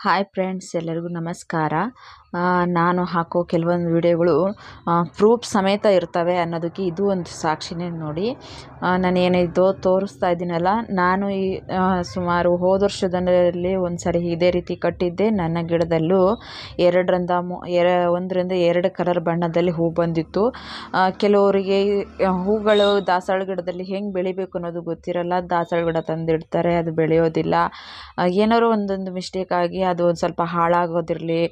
Hi friends, ಎಲ್ಲರಿಗೂ ನಮಸ್ಕಾರ. ನಾನು ಹಾಕೋ ಕೆಲವೊಂದು ವಿಡಿಯೋಗಳು ಪ್ರೂಫ್ ಸಮೇತ ಇರ್ತವೆ ಅನ್ನೋದಕ್ಕೆ ಇದು ಒಂದು ಸಾಕ್ಷಿನೇ ನೋಡಿ. ನಾನೇನಿದು ತೋರಿಸ್ತಾ ಇದ್ದೀನಲ್ಲ, ನಾನು ಈ ಸುಮಾರು ಹೋದ ವರ್ಷದಲ್ಲಿ ಒಂದು ಸರಿ ಇದೇ ರೀತಿ ಕಟ್ಟಿದ್ದೆ. ನನ್ನ ಗಿಡದಲ್ಲೂ ಒಂದರಿಂದ ಎರಡು ಕಲರ್ ಬಣ್ಣದಲ್ಲಿ ಹೂ ಬಂದಿತ್ತು. ಕೆಲವರಿಗೆ ಹೂಗಳು ದಾಸವಾಳ ಗಿಡದಲ್ಲಿ ಹೆಂಗೆ ಬೆಳಿಬೇಕು ಅನ್ನೋದು ಗೊತ್ತಿರಲ್ಲ. ದಾಸವಾಳ ಗಿಡ ತಂದಿಡ್ತಾರೆ, ಅದು ಬೆಳೆಯೋದಿಲ್ಲ. ಏನಾದ್ರು ಒಂದೊಂದು ಮಿಸ್ಟೇಕ್ ಆಗಿ ಅದು ಒಂದು ಸ್ವಲ್ಪ ಹಾಳಾಗೋದಿರಲಿ,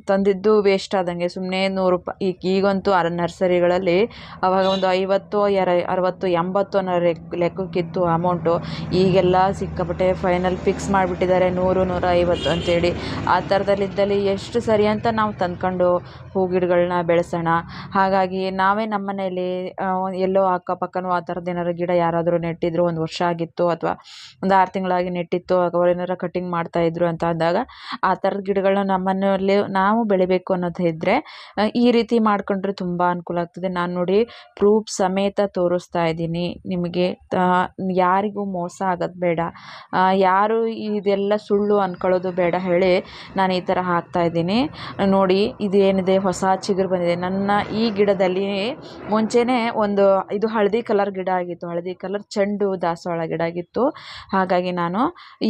ತಂದಿದ್ದು ವೇಸ್ಟ್ ಆದಂಗೆ ಸುಮ್ಮನೆ 100 ರೂಪಾಯಿ. ಈಗಂತೂ ನರ್ಸರಿಗಳಲ್ಲಿ ಅವಾಗ ಒಂದು 50 60 80 ಅನ್ನೋ ಲೆಕ್ಕಕ್ಕಿತ್ತು ಅಮೌಂಟು. ಈಗೆಲ್ಲ ಸಿಕ್ಕಾಪಟ್ಟೆ ಫೈನಲ್ ಫಿಕ್ಸ್ ಮಾಡಿಬಿಟ್ಟಿದ್ದಾರೆ 100 150 ಅಂತೇಳಿ. ಆ ಥರದಲ್ಲಿದ್ದಲ್ಲಿ ಎಷ್ಟು ಸರಿ ಅಂತ ನಾವು ತಂದ್ಕೊಂಡು ಹೂ ಗಿಡಗಳನ್ನ ಬೆಳೆಸೋಣ. ಹಾಗಾಗಿ ನಾವೇ ನಮ್ಮ ಮನೆಯಲ್ಲಿ ಎಲ್ಲೋ ಅಕ್ಕಪಕ್ಕನೂ ಆ ಥರದ್ದು ಏನಾದ್ರು ಗಿಡ ಯಾರಾದರೂ ನೆಟ್ಟಿದ್ರು, ಒಂದು ವರ್ಷ ಆಗಿತ್ತು ಅಥವಾ ಒಂದು 6 ತಿಂಗಳಾಗಿ ನೆಟ್ಟಿತ್ತು, ಅವ್ರು ಏನಾರು ಕಟಿಂಗ್ ಮಾಡ್ತಾಯಿದ್ರು ಅಂತ ಅಂದಾಗ ಆ ಥರದ ಗಿಡಗಳನ್ನ ನಮ್ಮ ಮನೆಯಲ್ಲಿ ನಾವು ಬೆಳಿಬೇಕು ಅನ್ನೋದು ಇದ್ದರೆ ಈ ರೀತಿ ಮಾಡ್ಕೊಂಡ್ರೆ ತುಂಬ ಅನುಕೂಲ ಆಗ್ತದೆ. ನಾನು ನೋಡಿ ಪ್ರೂಫ್ ಸಮೇತ ತೋರಿಸ್ತಾ ಇದ್ದೀನಿ ನಿಮಗೆ. ಯಾರಿಗೂ ಮೋಸ ಆಗೋದು ಬೇಡ, ಯಾರು ಇದೆಲ್ಲ ಸುಳ್ಳು ಅಂದ್ಕೊಳ್ಳೋದು ಬೇಡ ಹೇಳಿ ನಾನು ಈ ಥರ ಹಾಕ್ತಾಯಿದ್ದೀನಿ. ನೋಡಿ, ಇದೇನಿದೆ ಹೊಸ ಚಿಗುರು ಬಂದಿದೆ. ನನ್ನ ಈ ಗಿಡದಲ್ಲಿ ಮುಂಚೆನೇ ಇದು ಹಳದಿ ಕಲರ್ ಗಿಡ ಆಗಿತ್ತು, ಹಳದಿ ಕಲರ್ ಚೆಂಡು ದಾಸವಾಳ ಗಿಡ ಆಗಿತ್ತು. ಹಾಗಾಗಿ ನಾನು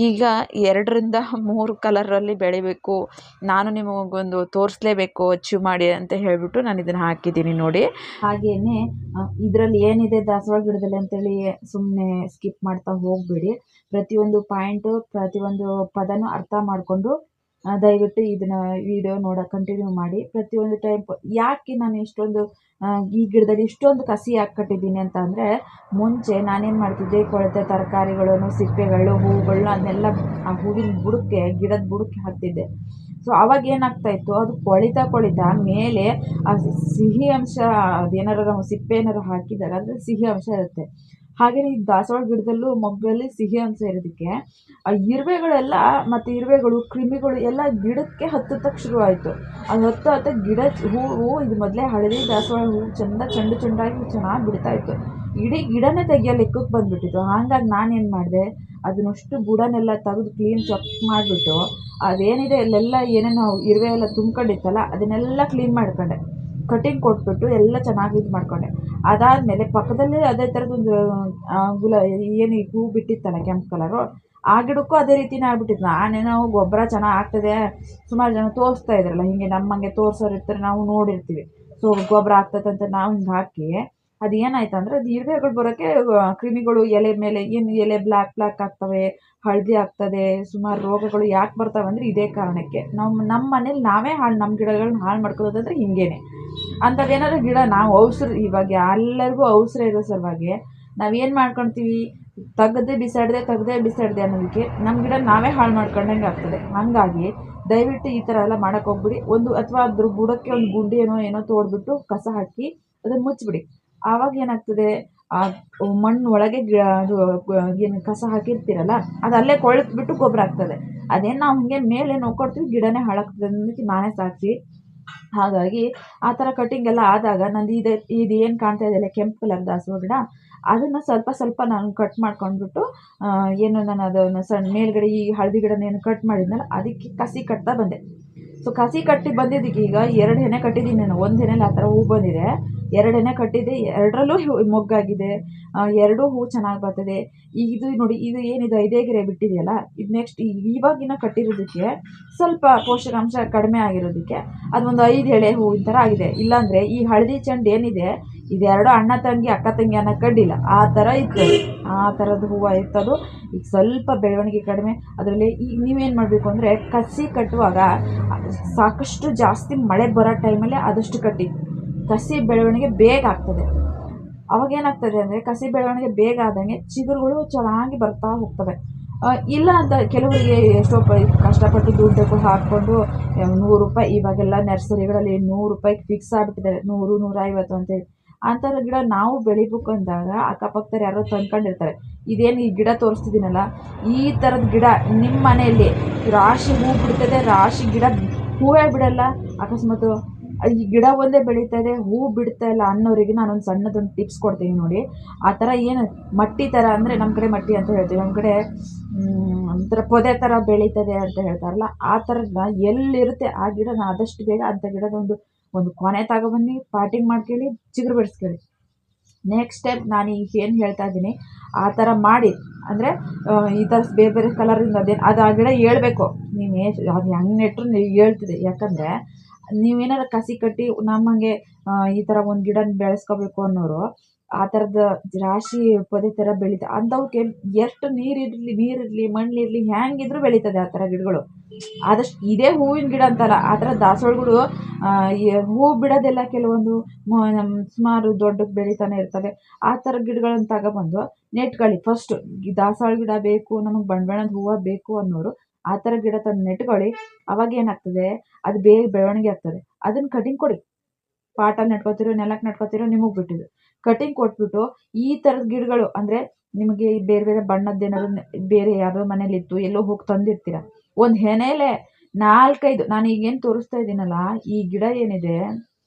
ಈಗ 2ರಿಂದ 3 ಕಲರಲ್ಲಿ ಬೆಳಿಬೇಕು, ನಾನು ನಿಮಗೊಂದು ತೋರಿಸ್ಲೇಬೇಕು ಅಚೀವ್ ಮಾಡಿ ಅಂತ ಹೇಳಿಬಿಟ್ಟು ನಾನು ಇದನ್ನು ಹಾಕಿದ್ದೀನಿ ನೋಡಿ. ಹಾಗೆಯೇ ಇದರಲ್ಲಿ ಏನಿದೆ ದಾಸವಾಳ ಗಿಡದಲ್ಲಿ ಅಂತೇಳಿ ಸುಮ್ಮನೆ ಸ್ಕಿಪ್ ಮಾಡ್ತಾ ಹೋಗಬೇಡಿ. ಪ್ರತಿಯೊಂದು ಪಾಯಿಂಟು, ಪ್ರತಿಯೊಂದು ಪದನೂ ಅರ್ಥ ಮಾಡಿಕೊಂಡು ದಯವಿಟ್ಟು ಇದನ್ನು ವಿಡಿಯೋ ಕಂಟಿನ್ಯೂ ಮಾಡಿ. ಪ್ರತಿಯೊಂದು ಟೈಪ್ ಯಾಕೆ ನಾನು ಈ ಗಿಡದಲ್ಲಿ ಇಷ್ಟೊಂದು ಕಸಿ ಯಾಕೆ ಕಟ್ಟಿದ್ದೀನಿ ಅಂತ ಅಂದರೆ, ಮುಂಚೆ ನಾನೇನು ಮಾಡ್ತಿದ್ದೆ, ಕೊಳೆತ ತರಕಾರಿಗಳನ್ನು, ಸಿಪ್ಪೆಗಳು, ಹೂವುಗಳನ್ನ ಅದನ್ನೆಲ್ಲ ಆ ಹೂವಿನ ಬುಡಕ್ಕೆ, ಗಿಡದ ಬುಡಕ್ಕೆ ಹಾಕ್ತಿದ್ದೆ. ಸೊ ಅವಾಗ ಏನಾಗ್ತಾಯಿತ್ತು, ಅದು ಕೊಳಿತಾ ಮೇಲೆ ಆ ಸಿಹಿ ಅಂಶ, ಅದೇನಾರು ನಾವು ಸಿಪ್ಪೆ ಏನಾರು ಹಾಕಿದಾಗ ಅಂದರೆ ಸಿಹಿ ಅಂಶ ಇರುತ್ತೆ. ಹಾಗೆಯೇ ಈ ದಾಸವಾಳ ಗಿಡದಲ್ಲೂ ಮೊಗ್ಗಲ್ಲಿ ಸಿಹಿ ಅಂಶ ಇರೋದಕ್ಕೆ ಆ ಇರುವೆಗಳೆಲ್ಲ, ಮತ್ತು ಇರುವೆಗಳು, ಕ್ರಿಮಿಗಳು ಎಲ್ಲ ಗಿಡಕ್ಕೆ ಹತ್ತಕ್ಕೆ ಶುರುವಾಯಿತು. ಅದು ಹತ್ತ ಗಿಡ ಹೂವು, ಇದು ಮೊದಲೇ ಹಳದಿ ದಾಸವಾಳ ಹೂವು ಚೆಂಡು ಚೆಂಡಾಗಿ ಚೆನ್ನಾಗಿ ಬಿಡ್ತಾಯಿತ್ತು. ಇಡೀ ಗಿಡನೇ ತೆಗಿಯೋ ಲೆಕ್ಕಕ್ಕೆ ಬಂದುಬಿಟ್ಟಿತ್ತು. ಹಾಗಾಗಿ ನಾನೇನು ಮಾಡಿದೆ, ಅದನ್ನಷ್ಟು ಬುಡನೆಲ್ಲ ತೆಗೆದು ಕ್ಲೀನ್ ಚೆಕ್ ಮಾಡಿಬಿಟ್ಟು, ಅದೇನಿದೆ ಅಲ್ಲೆಲ್ಲ ಏನೇನೋ ಇರುವೆ ಎಲ್ಲ ತುಂಬ್ಕೊಂಡಿತ್ತಲ್ಲ ಅದನ್ನೆಲ್ಲ ಕ್ಲೀನ್ ಮಾಡ್ಕೊಂಡೆ. ಕಟಿಂಗ್ ಕೊಟ್ಬಿಟ್ಟು ಎಲ್ಲ ಚೆನ್ನಾಗಿ ಇದು ಮಾಡಿಕೊಂಡೆ. ಅದಾದಮೇಲೆ ಪಕ್ಕದಲ್ಲೇ ಅದೇ ಥರದೊಂದು ಏನು ಹೂ ಬಿಟ್ಟಿತ್ತಲ್ಲ ಕೆಂಪು ಕಲರು, ಆ ಗಿಡಕ್ಕೂ ಅದೇ ರೀತಿನೇ ಆಗ್ಬಿಟ್ಟಿತ್ತು. ನಾನೇನೋ ಗೊಬ್ಬರ ಚೆನ್ನಾಗಿ ಆಗ್ತದೆ, ಸುಮಾರು ಜನ ತೋರಿಸ್ತಾ ಇದ್ರಲ್ಲ, ಹೀಗೆ ನಮ್ಮಂಗೆ ತೋರಿಸೋರು ಇರ್ತಾರೆ, ನಾವು ನೋಡಿರ್ತೀವಿ. ಸೊ ಗೊಬ್ಬರ ಆಗ್ತದೆ ಅಂತ ನಾವು ಹಿಂಗೆ ಹಾಕಿ, ಅದು ಏನಾಯ್ತು ಅಂದರೆ, ಅದು ಇರುವೆಗಳು ಬರೋಕ್ಕೆ, ಕ್ರಿಮಿಗಳು ಎಲೆ ಮೇಲೆ ಎಲೆ ಬ್ಲ್ಯಾಕ್ ಆಗ್ತವೆ, ಹಳದಿ ಆಗ್ತದೆ. ಸುಮಾರು ರೋಗಗಳು ಯಾಕೆ ಬರ್ತವೆ ಅಂದರೆ ಇದೇ ಕಾರಣಕ್ಕೆ. ನಮ್ಮ ಮನೇಲಿ ನಾವೇ ನಮ್ಮ ಗಿಡಗಳನ್ನ ಹಾಳು ಮಾಡ್ಕೊಳ್ಳೋದಂದ್ರೆ ಹಿಂಗೇನೆ. ಅಂಥದ್ದೇನಾದ್ರು ಗಿಡ ನಾವು ಇವಾಗ ಎಲ್ಲರಿಗೂ ಅವಸರ ಇರೋ ಸಲುವಾಗಿ ನಾವೇನು ಮಾಡ್ಕೊಳ್ತೀವಿ, ತೆಗ್ದೇ ಬಿಸಾಡ್ದೆ ಅನ್ನೋದಕ್ಕೆ ನಮ್ಮ ಗಿಡ ನಾವೇ ಹಾಳು ಮಾಡ್ಕೊಂಡಂಗೆ ಆಗ್ತದೆ. ಹಾಗಾಗಿ ದಯವಿಟ್ಟು ಈ ಥರ ಎಲ್ಲ ಮಾಡೋಕ್ಕೆ ಹೋಗ್ಬಿಡಿ. ಅಥವಾ ಅದ್ರ ಬುಡಕ್ಕೆ ಒಂದು ಗುಂಡಿ ಏನೋ ತೋಡ್ಬಿಟ್ಟು ಕಸ ಹಾಕಿ ಅದನ್ನು ಮುಚ್ಚಿಬಿಡಿ. ಆವಾಗ ಏನಾಗ್ತದೆ, ಆ ಮಣ್ಣು ಒಳಗೆ ಅದು ಏನು ಕಸ ಹಾಕಿರ್ತೀರಲ್ಲ, ಅದು ಅಲ್ಲೇ ಕೊಳೆತ್ಬಿಟ್ಟು ಗೊಬ್ಬರ ಆಗ್ತದೆ. ಅದೇನು ನಾವು ಹಿಂಗೆ ಮೇಲೆ ನೋಡ್ಕೊಡ್ತೀವಿ, ಗಿಡನೇ ಹಾಳಾಗ್ತದೆ ಅನ್ನೋದಕ್ಕೆ ನಾನೇ ಸಾಕ್ಷಿ. ಹಾಗಾಗಿ ಆ ಥರ ಕಟಿಂಗ್ ಎಲ್ಲ ಆದಾಗ ನಂದು ಇದು ಏನು ಕಾಣ್ತಾ ಇದೆಯಲ್ಲ ಕೆಂಪು ಕಲರ್ ದಾಸವಾಳ ಗಿಡ, ಅದನ್ನು ಸ್ವಲ್ಪ ನಾನು ಕಟ್ ಮಾಡ್ಕೊಂಡ್ಬಿಟ್ಟು, ನಾನು ಅದನ್ನು ಮೇಲ್ಗಡೆ ಈ ಹಳದಿ ಗಿಡನೇನು ಕಟ್ ಮಾಡಿದ್ನಲ್ಲ ಅದಕ್ಕೆ ಕಸಿ ಕಟ್ತಾ ಬಂದೆ. ಸೊ ಕಸಿ ಕಟ್ಟಿ ಬಂದಿದ್ದಕ್ಕೆ ಈಗ 2 ಹೆನೆ ಕಟ್ಟಿದ್ದೀನಿ ನಾನು. 1 ಹೆನೆಯಲ್ಲಿ ಆ ಥರ ಹೂ ಬಂದಿದೆ, 2 ಹೆನೆ ಕಟ್ಟಿದ್ದೆ, 2ರಲ್ಲೂ ಮೊಗ್ಗಾಗಿದೆ, 2 ಹೂ ಚೆನ್ನಾಗಿ ಬರ್ತದೆ. ಇದು ನೋಡಿ, ಇದು ಏನಿದೆ 5 ಗೆರೆ ಬಿಟ್ಟಿದೆಯಲ್ಲ, ಇದು ನೆಕ್ಸ್ಟ್ ಇವಾಗಿನ ಕಟ್ಟಿರೋದಕ್ಕೆ ಸ್ವಲ್ಪ ಪೋಷಕಾಂಶ ಕಡಿಮೆ ಆಗಿರೋದಕ್ಕೆ ಅದೊಂದು 5 ಎಳೆ ಹೂವಿನ ಥರ ಆಗಿದೆ. ಇಲ್ಲಾಂದರೆ ಈ ಹಳದಿ ಚೆಂಡು ಏನಿದೆ, ಇದೆರಡು ಅಣ್ಣ ತಂಗಿ ಅಕ್ಕ ತಂಗಿ ಅನ್ನೋ ಕಡ್ಡಿಲ್ಲ, ಆ ಥರ ಇತ್ತು. ಆ ಥರದ್ದು ಹೂವು ಇರ್ತದು. ಈಗ ಸ್ವಲ್ಪ ಬೆಳವಣಿಗೆ ಕಡಿಮೆ. ಅದರಲ್ಲಿ ಈಗ ನೀವೇನು ಮಾಡಬೇಕು ಅಂದರೆ, ಕಸಿ ಕಟ್ಟುವಾಗ ಸಾಕಷ್ಟು ಜಾಸ್ತಿ ಮಳೆ ಬರೋ ಟೈಮಲ್ಲೇ ಆದಷ್ಟು ಕಟ್ಟಿ. ಕಸಿ ಬೆಳವಣಿಗೆ ಬೇಗ ಆಗ್ತದೆ. ಅವಾಗೇನಾಗ್ತದೆ ಅಂದರೆ, ಕಸಿ ಬೆಳವಣಿಗೆ ಬೇಗ ಆದಂಗೆ ಚಿಗುರುಗಳು ಚೆನ್ನಾಗಿ ಬರ್ತಾ ಹೋಗ್ತವೆ. ಇಲ್ಲ ಅಂತ ಕೆಲವರಿಗೆ ಎಷ್ಟೋ ಕಷ್ಟಪಟ್ಟು ದುಡ್ಡು ಹಾಕ್ಕೊಂಡು 100 ರೂಪಾಯಿ, ಇವಾಗೆಲ್ಲ ನರ್ಸರಿಗಳಲ್ಲಿ 100 ರೂಪಾಯಿಗೆ ಫಿಕ್ಸ್ ಆಗಿಬಿಟ್ಟಿದ್ದಾರೆ, 100 150 ಅಂತೇಳಿ. ಅಂಥದ್ದು ಗಿಡ ನಾವು ಬೆಳಿಬೇಕು ಅಂದಾಗ ಅಕ್ಕಪಕ್ಕದವ್ರು ಯಾರೋ ತಂದ್ಕೊಂಡಿರ್ತಾರೆ. ಇದೇನು ಈ ಗಿಡ ತೋರಿಸ್ತಿದ್ದೀನಲ್ಲ, ಈ ಥರದ ಗಿಡ ನಿಮ್ಮ ಮನೆಯಲ್ಲಿ ರಾಶಿ ಹೂ ಬಿಡ್ತದೆ, ರಾಶಿ ಗಿಡ ಹೂವೇ ಬಿಡಲ್ಲ. ಅಕಸ್ಮಾತ್ ಈ ಗಿಡ ಒಂದೇ ಬೆಳೀತಾ ಇದೆ, ಹೂ ಬಿಡ್ತಾ ಇಲ್ಲ ಅನ್ನೋರಿಗೆ ನಾನೊಂದು ಸಣ್ಣದೊಂದು ಟಿಪ್ಸ್ ಕೊಡ್ತೀನಿ ನೋಡಿ. ಆ ಥರ ಏನು ಮಟ್ಟಿ ಥರ ಅಂದರೆ ನಮ್ಮ ಕಡೆ ಮಟ್ಟಿ ಅಂತ ಹೇಳ್ತೀವಿ, ನಮ್ಮ ಕಡೆ ಒಂಥರ ಪೊದೆ ಥರ ಬೆಳೀತದೆ ಅಂತ ಹೇಳ್ತಾರಲ್ಲ, ಆ ಥರನ ಎಲ್ಲಿರುತ್ತೆ ಆ ಗಿಡನ ಆದಷ್ಟು ಬೇಗ ಅಂಥ ಗಿಡದ ಒಂದು ಕೊನೆ ತಗೊಬನ್ನಿ, ಪಾಟಿಂಗ್ ಮಾಡ್ಕೊಳ್ಳಿ, ಚಿಗುರು ಬಿಡಿಸ್ಕೊಳ್ಳಿ. ನೆಕ್ಸ್ಟ್ ಟೈಮ್ ನಾನು ಈಗ ಏನು ಹೇಳ್ತಾ ಇದ್ದೀನಿ ಆ ಥರ ಮಾಡಿ, ಅಂದರೆ ಈ ಥರ ಬೇರೆ ಬೇರೆ ಕಲರಿಂದ ಅದು ಆ ಗಿಡ ಹೇಳ್ಬೇಕು, ನೀವು ಅದು ಹೆಂಗೆ ನೆಟ್ಟರು ನೀವು ಹೇಳ್ತಿದೆ. ಯಾಕಂದರೆ ನೀವೇನಾರು ಕಸಿ ಕಟ್ಟಿ ನಮ್ಮಂಗೆ ಈ ಥರ ಒಂದು ಗಿಡನ ಬೆಳೆಸ್ಕೋಬೇಕು ಅನ್ನೋರು ಆ ಥರದ ರಾಶಿ ಪೊದೆ ಥರ ಬೆಳೀತಾ ಅಂಥವಕ್ಕೆ ಎಷ್ಟು ನೀರಿರಲಿ ಮಣ್ಣಿರಲಿ ಹೆಂಗಿದ್ರು ಬೆಳೀತದೆ ಆ ಥರ ಗಿಡಗಳು. ಆದಷ್ಟು ಇದೇ ಹೂವಿನ ಗಿಡ ಅಂತಲ್ಲ, ಆ ಥರ ದಾಸವಾಳಗಳು ಹೂ ಬಿಡೋದೆಲ್ಲ ಕೆಲವೊಂದು ಸುಮಾರು ದೊಡ್ಡಕ್ಕೆ ಬೆಳೀತಾನೆ ಇರ್ತವೆ. ಆ ಥರ ಗಿಡಗಳನ್ನ ತಗೊಬಂದು ನೆಟ್ಕೊಳ್ಳಿ. ಫಸ್ಟು ಈ ದಾಸವಾಳ ಗಿಡ ಬೇಕು, ನಮಗೆ ಬಣ್ಣದ ಹೂವು ಬೇಕು ಅನ್ನೋರು ಆ ಥರ ಗಿಡ ತಂದು ನೆಟ್ಕೊಳ್ಳಿ. ಅವಾಗ ಏನಾಗ್ತದೆ, ಅದು ಬೇಗ ಬೆಳವಣಿಗೆ ಆಗ್ತದೆ. ಅದನ್ನು ಕಟಿಂಗ್ ಕೊಡಿ, ಪಾಟಲ್ಲಿ ನೆಟ್ಕೋತಿರೋ ನೆಲಕ್ಕೆ ನೆಟ್ಕೋತಿರೋ ನಿಮಗೆ ಬಿಟ್ಟಿದ್ದು. ಕಟಿಂಗ್ ಕೊಟ್ಬಿಟ್ಟು ಈ ಥರದ ಗಿಡಗಳು ಅಂದರೆ ನಿಮಗೆ ಬೇರೆ ಬೇರೆ ಬಣ್ಣದ್ದೇನಾದ್ರು ಬೇರೆ ಯಾವುದೋ ಮನೇಲಿತ್ತು ಎಲ್ಲೋ ಹೋಗಿ ತಂದಿರ್ತೀರ, ಒಂದು ಹೆನೆಲೆ 4-5 ನಾನು ಈಗೇನು ತೋರಿಸ್ತಾ ಇದ್ದೀನಲ್ಲ ಈ ಗಿಡ ಏನಿದೆ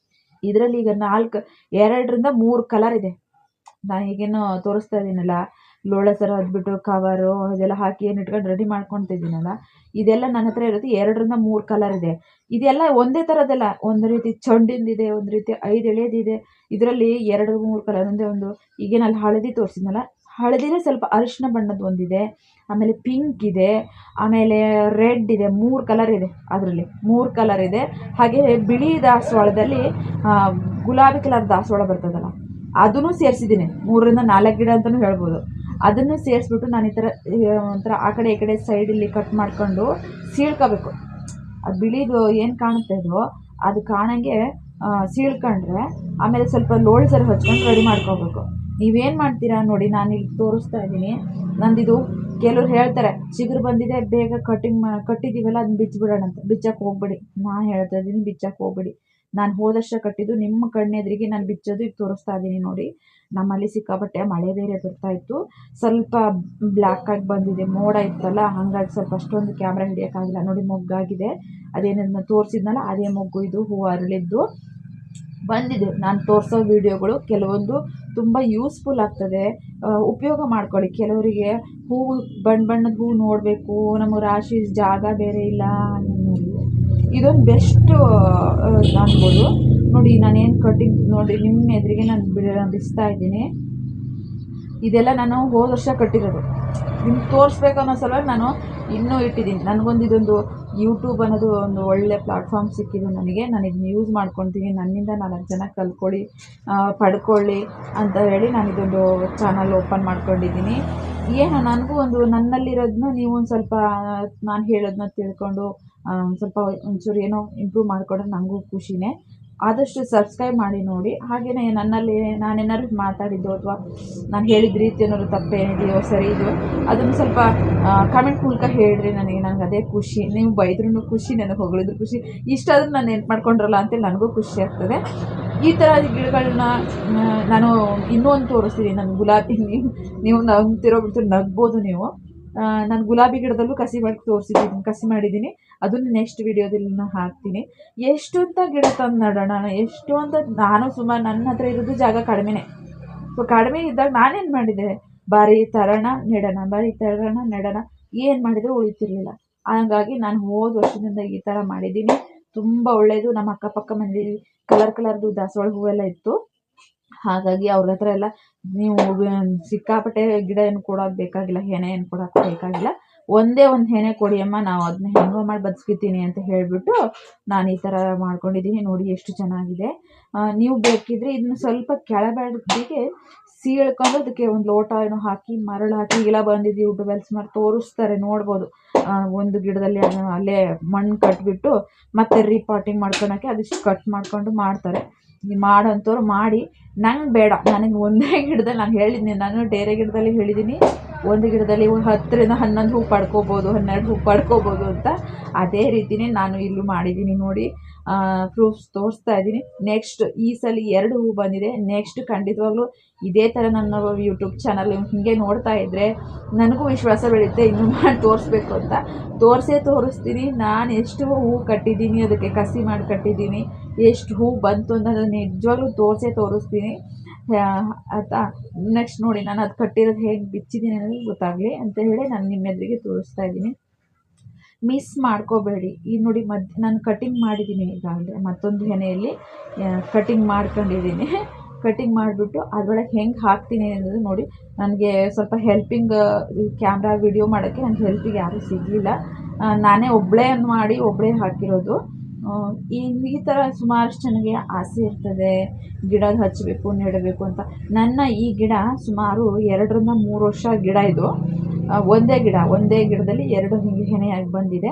ಇದರಲ್ಲಿ ಈಗ 2ರಿಂದ 3 ಕಲರ್ ಇದೆ. ನಾನು ಈಗೇನು ತೋರಿಸ್ತಾ ಇದ್ದೀನಲ್ಲ ಲೋಳೆ ಸರ ಹದ್ಬಿಟ್ಟು ಕವರು ಅದೆಲ್ಲ ಹಾಕಿ ಏನು ಇಟ್ಕೊಂಡು ರೆಡಿ ಮಾಡ್ಕೊತಿದ್ದೀನಲ್ಲ, ಇದೆಲ್ಲ ನನ್ನ ಹತ್ರ ಇರುತ್ತೆ 2ರಿಂದ 3 ಕಲರ್ ಇದೆ. ಇದೆಲ್ಲ ಒಂದೇ ಥರದ್ದಲ್ಲ, ಒಂದು ರೀತಿ ಚೆಂಡಿಂದಿದೆ, ಒಂದು ರೀತಿ 5 ಎಳೆದಿದೆ. ಇದರಲ್ಲಿ 2-3 ಕಲರ್ ಅಂದರೆ ಈಗೇನಲ್ಲಿ ಹಳದಿ ತೋರಿಸಿದ್ನಲ್ಲ, ಹಳದಿನೇ ಸ್ವಲ್ಪ ಅರಿಶಿನ ಬಣ್ಣದ ಒಂದಿದೆ, ಆಮೇಲೆ ಪಿಂಕ್ ಇದೆ, ಆಮೇಲೆ ರೆಡ್ ಇದೆ. 3 ಕಲರ್ ಇದೆ, ಅದರಲ್ಲಿ 3 ಕಲರ್ ಇದೆ. ಹಾಗೆ ಬಿಳಿ ದಾಸವಾಳದಲ್ಲಿ ಗುಲಾಬಿ ಕಲರ್ ದಾಸವಾಳ ಬರ್ತದಲ್ಲ ಅದನ್ನು ಸೇರಿಸಿದ್ದೀನಿ. 3ರಿಂದ 4 ಗಿಡ ಅಂತಲೂ ಹೇಳ್ಬೋದು. ಅದನ್ನು ಸೇರಿಸ್ಬಿಟ್ಟು ನಾನು ಈ ಥರ ಒಂಥರ ಆ ಕಡೆ ಈ ಕಡೆ ಸೈಡಲ್ಲಿ ಕಟ್ ಮಾಡ್ಕೊಂಡು ಸೀಳ್ಕೋಬೇಕು. ಅದು ಬಿಳಿದು ಏನು ಕಾಣುತ್ತೆ ಅದು ಕಾಣಂಗೆ ಸೀಳ್ಕೊಂಡ್ರೆ ಆಮೇಲೆ ಸ್ವಲ್ಪ ಲೋಳೆ ಸರ ಹಚ್ಕೊಂಡು ರೆಡಿ ಮಾಡ್ಕೋಬೇಕು. ನೀವೇನು ಮಾಡ್ತೀರಾ ನೋಡಿ, ನಾನು ಇಲ್ಲಿ ತೋರಿಸ್ತಾ ಇದ್ದೀನಿ. ನಂದಿದು ಕೆಲವ್ರು ಹೇಳ್ತಾರೆ ಚಿಗುರು ಬಂದಿದೆ ಬೇಗ ಕಟ್ಟಿದ್ದೀವಲ್ಲ ಅದನ್ನ ಬಿಚ್ಚಿಬಿಡೋಣ ಅಂತ. ಬಿಚ್ಚಕ್ಕೆ ಹೋಗ್ಬೇಡಿ, ನಾನು ಹೇಳ್ತಾ ಇದ್ದೀನಿ ಬಿಚ್ಚಕ್ಕೆ ಹೋಗ್ಬೇಡಿ. ನಾನು ಹೋದಷ್ಟ ಕಟ್ಟಿದ್ದು ನಿಮ್ಮ ಕಣ್ಣೆದುರಿಗೆ ನಾನು ಬಿಚ್ಚೋದು ಈಗ ತೋರಿಸ್ತಾ ಇದ್ದೀನಿ ನೋಡಿ. ನಮ್ಮಲ್ಲಿ ಸಿಕ್ಕಾಪಟ್ಟೆ ಮಳೆ ಬೇರೆ ಬರ್ತಾ ಇತ್ತು, ಸ್ವಲ್ಪ ಬ್ಲ್ಯಾಕ್ ಆಗಿ ಬಂದಿದೆ, ಮೋಡ ಇತ್ತಲ್ಲ, ಹಾಗಾಗಿ ಸ್ವಲ್ಪ ಅಷ್ಟೊಂದು ಕ್ಯಾಮ್ರಾ ಹಿಡಿಯೋಕ್ಕಾಗಿಲ್ಲ ನೋಡಿ. ಮೊಗ್ಗಾಗಿದೆ, ಅದೇನನ್ನ ತೋರಿಸಿದ್ನಲ್ಲ ಅದೇ ಮೊಗ್ಗು, ಇದು ಹೂವು ಅರಳಿದ್ದು ಬಂದಿದೆ. ನಾನು ತೋರಿಸೋ ವಿಡಿಯೋಗಳು ಕೆಲವೊಂದು ತುಂಬ ಯೂಸ್ಫುಲ್ ಆಗ್ತದೆ, ಉಪಯೋಗ ಮಾಡ್ಕೊಳ್ಳಿ. ಕೆಲವರಿಗೆ ಹೂವು ಬಣ್ಣದ ಹೂವು ನೋಡಬೇಕು, ನಮ್ಮ ರಾಶಿ ಜಾಗ ಬೇರೆ ಇಲ್ಲ ಅನ್ನೋದು ಇದೊಂದು ಬೆಸ್ಟು ಅನ್ಬೋದು ನೋಡಿ. ನಾನೇನು ಕಟ್ಟಿಂಗ್ ನೋಡಿ ನಿಮ್ಮ ಎದುರಿಗೆ ನಾನು ಬಿಡಿಸ್ತಾ ಇದ್ದೀನಿ. ಇದೆಲ್ಲ ನಾನು ಹೋದ ವರ್ಷ ಕಟ್ಟಿರೋದು, ನಿಮ್ಗೆ ತೋರಿಸ್ಬೇಕು ಅನ್ನೋ ಸಲುವಾಗಿ ನಾನು ಇನ್ನೂ ಇಟ್ಟಿದ್ದೀನಿ. ನನಗೊಂದು ಇದೊಂದು ಯೂಟ್ಯೂಬ್ ಅನ್ನೋದು ಒಂದು ಒಳ್ಳೆ ಪ್ಲಾಟ್ಫಾರ್ಮ್ ಸಿಕ್ಕಿದೆ ನನಗೆ. ನಾನು ಇದನ್ನ ಯೂಸ್ ಮಾಡ್ಕೊತೀನಿ, ನನ್ನಿಂದ 4 ಜನ ಕಲ್ತ್ಕೊಳ್ಳಿ ಪಡ್ಕೊಳ್ಳಿ ಅಂತ ಹೇಳಿ ನಾನು ಇದೊಂದು ಚಾನಲ್ ಓಪನ್ ಮಾಡ್ಕೊಂಡಿದ್ದೀನಿ. ಏನು ನನಗೂ ನನ್ನಲ್ಲಿರೋದನ್ನ ನೀವು ಒಂದು ಸ್ವಲ್ಪ ನಾನು ಹೇಳೋದನ್ನ ತಿಳ್ಕೊಂಡು ಸ್ವಲ್ಪ ಒಂಚೂರು ಏನೋ ಇಂಪ್ರೂವ್ ಮಾಡಿಕೊಂಡ್ರೆ ನನಗೂ ಖುಷಿನೇ. ಆದಷ್ಟು ಸಬ್ಸ್ಕ್ರೈಬ್ ಮಾಡಿ ನೋಡಿ. ಹಾಗೆಯೇ ನನ್ನಲ್ಲಿ ನಾನೇನಾದ್ರು ಮಾತಾಡಿದ್ದು ಅಥವಾ ನಾನು ಹೇಳಿದ ರೀತಿ ಏನಾದ್ರು ತಪ್ಪೇನಿದೆಯೋ ಸರಿ ಇದೆಯೋ ಅದನ್ನು ಸ್ವಲ್ಪ ಕಮೆಂಟ್ ಮೂಲಕ ಹೇಳಿರಿ ನನಗೆ ಅದೇ ಖುಷಿ. ನೀವು ಬೈದ್ರೂ ಖುಷಿ, ನನಗೆ ಹೊಗಳಿದ್ರು ಖುಷಿ, ಇಷ್ಟಾದರೂ ನಾನು ನೆನ್ಪು ಮಾಡ್ಕೊಂಡ್ರಲ್ಲ ಅಂತೇಳಿ ನನಗೂ ಖುಷಿ ಆಗ್ತದೆ. ಈ ಥರ ಗಿಡಗಳನ್ನ ನಾನು ಇನ್ನೂ ಒಂದು ತೋರಿಸ್ತೀನಿ. ನನ್ನ ಗುಲಾಬಿ ನೀವು ನಗ್ಬೋದು ನೀವು. ನಾನು ಗುಲಾಬಿ ಗಿಡದಲ್ಲೂ ಕಸಿ ಮಾಡಿದ್ದೀನಿ. ಅದನ್ನು ನೆಕ್ಸ್ಟ್ ವೀಡಿಯೋದಲ್ಲಿ ನಾನು ಹಾಕ್ತೀನಿ. ಎಷ್ಟು ಅಂತ ಗಿಡ ತಂದು ನಡೋಣ, ಎಷ್ಟು ಅಂತ ನಾನು ಸುಮಾರು ನನ್ನ ಹತ್ರ ಇರೋದು ಜಾಗ ಕಡಿಮೆನೇ. ಸೊ ಕಡಿಮೆ ಇದ್ದಾಗ ನಾನೇನು ಮಾಡಿದೆ, ಬಾರಿ ತರೋಣ ನೆಡೋಣ ಏನು ಮಾಡಿದರೂ ಉಳಿತಿರ್ಲಿಲ್ಲ. ಹಾಗಾಗಿ ನಾನು ಹೋದ ವರ್ಷದಿಂದ ಈ ಥರ ಮಾಡಿದ್ದೀನಿ. ತುಂಬ ಒಳ್ಳೆಯದು. ನಮ್ಮ ಅಕ್ಕಪಕ್ಕ ಮನೆ ಕಲರ್ದು ದಾಸವಾಳ ಹೂವೆಲ್ಲ ಇತ್ತು. ಹಾಗಾಗಿ ಅವ್ರ ಹತ್ರ ಎಲ್ಲ ನೀವು ಸಿಕ್ಕಾಪಟ್ಟೆ ಗಿಡ ಏನು ಕೊಡೋದು ಬೇಕಾಗಿಲ್ಲ, ಹೆನೆ ಏನು ಕೊಡೋಕ್ಕೆ ಬೇಕಾಗಿಲ್ಲ, ಒಂದೇ ಒಂದು ಹೆನೆ ಕೊಡಿ ಅಮ್ಮ, ನಾವು ಅದನ್ನ ಹೆಂಗೋ ಮಾಡಿ ಬದುಕಿತೀನಿ ಅಂತ ಹೇಳಿಬಿಟ್ಟು ನಾನು ಈ ಥರ ಮಾಡ್ಕೊಂಡಿದ್ದೀನಿ. ನೋಡಿ ಎಷ್ಟು ಚೆನ್ನಾಗಿದೆ. ನೀವು ಬೇಕಿದ್ರೆ ಇದನ್ನ ಸ್ವಲ್ಪ ಕೆಳಬೆಳಗ್ಗೆ ಸೀಳ್ಕೊಂಡು ಅದಕ್ಕೆ ಒಂದು ಲೋಟ ಏನೋ ಹಾಕಿ ಮರಳು ಹಾಕಿ ಇಲ್ಲ ಬಂದಿದ್ದು ಯೂಟ್ಯೂಬಲ್ಲಿ ಸುಮಾರು ತೋರಿಸ್ತಾರೆ, ನೋಡ್ಬೋದು. ಒಂದು ಗಿಡದಲ್ಲಿ ಅಲ್ಲೇ ಮಣ್ಣು ಕಟ್ಬಿಟ್ಟು ಮತ್ತೆ ರೀಪಾಟಿಂಗ್ ಮಾಡ್ಕೊಳಕ್ಕೆ ಅದಿಷ್ಟು ಕಟ್ ಮಾಡ್ಕೊಂಡು ಮಾಡ್ತಾರೆ. ಮಾಡೋಂಥವ್ರು ಮಾಡಿ. ನಂಗೆ ಬೇಡ, ನನಗೆ ಒಂದೇ ಗಿಡದಲ್ಲಿ ನಾನು ಹೇಳಿದ್ದೀನಿ, ನಾನು ಬೇರೆ ಗಿಡದಲ್ಲಿ ಹೇಳಿದ್ದೀನಿ ಒಂದು ಗಿಡದಲ್ಲಿ 10ರಿಂದ 11 ಹೂ ಪಡ್ಕೋಬೋದು, 12 ಹೂ ಪಡ್ಕೋಬೋದು ಅಂತ. ಅದೇ ರೀತಿಯೇ ನಾನು ಇಲ್ಲೂ ಮಾಡಿದ್ದೀನಿ ನೋಡಿ. ಪ್ರೂಫ್ಸ್ ತೋರಿಸ್ತಾ ಇದ್ದೀನಿ. ನೆಕ್ಸ್ಟ್ ಈ ಸಲ 2 ಹೂ ಬಂದಿದೆ. ನೆಕ್ಸ್ಟ್ ಖಂಡಿತವಾಗ್ಲೂ ಇದೇ ಥರ ನನ್ನ ಯೂಟ್ಯೂಬ್ ಚಾನಲ್ ಹೀಗೆ ನೋಡ್ತಾ ಇದ್ದರೆ ನನಗೂ ವಿಶ್ವಾಸ ಬೆಳೆಯುತ್ತೆ ಇನ್ನೂ ಮಾಡಿ ತೋರಿಸ್ಬೇಕು ಅಂತ. ತೋರಿಸ್ತೀನಿ. ನಾನು ಎಷ್ಟು ಹೂ ಕಟ್ಟಿದ್ದೀನಿ, ಅದಕ್ಕೆ ಕಸಿ ಮಾಡಿ ಕಟ್ಟಿದ್ದೀನಿ, ಎಷ್ಟು ಹೂ ಬಂತು ಅಂತ ನಿಜವಾಗ್ಲೂ ತೋರಿಸ್ತೀನಿ ಆಯಿತಾ. ನೆಕ್ಸ್ಟ್ ನೋಡಿ ನಾನು ಅದು ಕಟ್ಟಿರೋದು ಹೇಗೆ ಬಿಚ್ಚಿದ್ದೀನಿ ಅನ್ನೋದು ಗೊತ್ತಾಗಲಿ ಅಂತ ಹೇಳಿ ನಾನು ನಿಮ್ಮ ಎದುರಿಗೆ ತೋರಿಸ್ತಾ ಇದ್ದೀನಿ. ಮಿಸ್ ಮಾಡ್ಕೋಬೇಡಿ. ಈಗ ನೋಡಿ ನಾನು ಕಟಿಂಗ್ ಮಾಡಿದ್ದೀನಿ ಈಗಾಗಲೇ ಮತ್ತೊಂದು ಹೆನೆಯಲ್ಲಿ ಕಟಿಂಗ್ ಮಾಡ್ಕೊಂಡಿದ್ದೀನಿ. ಕಟಿಂಗ್ ಮಾಡಿಬಿಟ್ಟು ಅದರೊಳಗೆ ಹೆಂಗೆ ಹಾಕ್ತೀನಿ ಅನ್ನೋದು ನೋಡಿ. ನನಗೆ ಸ್ವಲ್ಪ ಹೆಲ್ಪಿಂಗ್ ಕ್ಯಾಮ್ರಾ ವಿಡಿಯೋ ಮಾಡೋಕ್ಕೆ ನನಗೆ ಹೆಲ್ಪಿಗೆ ಯಾರೂ ಸಿಗಲಿಲ್ಲ. ನಾನೇ ಒಬ್ಬಳೇ ಹಾಕಿರೋದು. ಈ ಥರ ಸುಮಾರಷ್ಟು ಜನಗೆ ಆಸೆ ಇರ್ತದೆ ಗಿಡ ಹಚ್ಚಬೇಕು ನೆಡಬೇಕು ಅಂತ. ನನ್ನ ಈ ಗಿಡ ಸುಮಾರು 2 ರಿಂದ 3 ವರ್ಷ ಗಿಡ ಇದು. ಒಂದೇ ಗಿಡದಲ್ಲಿ 2 ಹಿಂಗೆ ಹೆನೆಯಾಗಿ ಬಂದಿದೆ.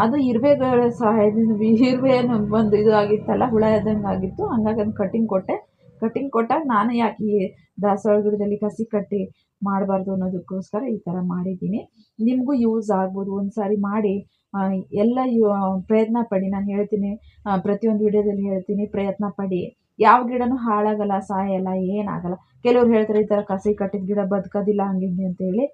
ಅದು ಇರುವೆಗಳ ಸಹಾಯದಿಂದ ಇರುವೆಯನ್ನು ಬಂದು ಇದು ಆಗಿತ್ತಲ್ಲ, ಹುಳ ಇದ್ದಂಗೆ ಆಗಿತ್ತು. ಹಂಗಾಗಿ ಅದನ್ನು ಕಟಿಂಗ್ ಕೊಟ್ಟಾಗ ನಾನು ಯಾಕೆ ಈ ದಾಸವಾಳ ಗಿಡದಲ್ಲಿ ಕಸಿ ಕಟ್ಟಿ ಮಾಡಬಾರ್ದು ಅನ್ನೋದಕ್ಕೋಸ್ಕರ ಈ ಥರ ಮಾಡಿದ್ದೀನಿ. ನಿಮಗೂ ಯೂಸ್ ಆಗ್ಬೋದು. ಒಂದು ಸಾರಿ ಮಾಡಿ ಎಲ್ಲ ಪ್ರಯತ್ನ ಪಡಿ. ನಾನು ಹೇಳ್ತೀನಿ, ಪ್ರತಿಯೊಂದು ವಿಡಿಯೋದಲ್ಲಿ ಹೇಳ್ತೀನಿ, ಪ್ರಯತ್ನ ಪಡಿ. ಯಾವ ಗಿಡನೂ ಹಾಳಾಗಲ್ಲ, ಸಾಯಲ್ಲ, ಏನಾಗಲ್ಲ. ಕೆಲವ್ರು ಹೇಳ್ತಾರೆ ಈ ಥರ ಕಸಿ ಕಟ್ಟಿದ ಗಿಡ ಬದುಕೋದಿಲ್ಲ ಹಂಗೆ ಹಿಂಗೆ ಅಂತ ಹೇಳಿ.